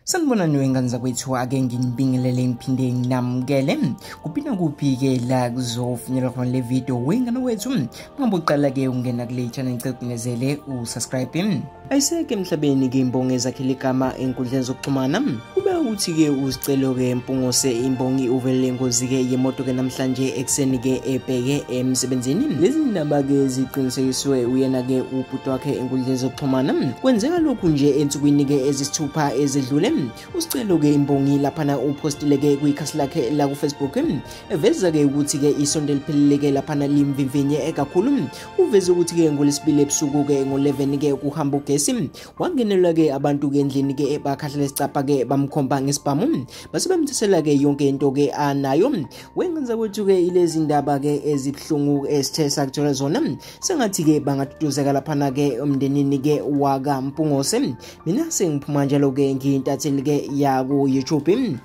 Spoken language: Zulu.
Sanibona niwengane zakwethu ake nginibingelele ngiphinde nginamukele kupina kuphi-ke la kuzofinyelela khona le video wengane wethu ngambe uqala-ke ungena kule channel ngicela usubscribe. Ayiseke emhlabeni-ke imbongi ezakhele igama enkundleni zokuxhumana kube ukuthi-ke uScelo-ke Mpungose imbongi uvelelwe ingozi-ke yemoto-ke namhlanje ekuseni-ke ebheke emsebenzini. Lezi ndaba-ke ziqinisekiswe uyena-ke ubhuti wakhe enkundleni zokuxhumana. Kwenzeka lokhu nje ensukwini-ke ezisithupha ezedlule. uScelo-ke imbongi laphana upostile-ke kwikhasi lakhe la ku-Facebook eveza-ke ukuthi-ke isonto eliphelile-ke laphana limvimvinye kakhulu. Uveze ukuthi-ke ngolesibili ebusuku-ke ngo-11-ke kuhamba ugesi wangenelwa-ke abantu-ke endlini-ke bakhahlela isicapha-ke bamkhomba ngesibhamu base bemthesela-ke yonke into-ke anayo. Wengenza kwethu-ke ilezi ndaba-ke ezibuhlungu esithe sakuthola zona sengathi-ke bangatutuzeka laphana-ke emndenini-ke waka Mpungose. Mina sengiphuma njalo-ke ngiyintatheli-ke yaku YouTube.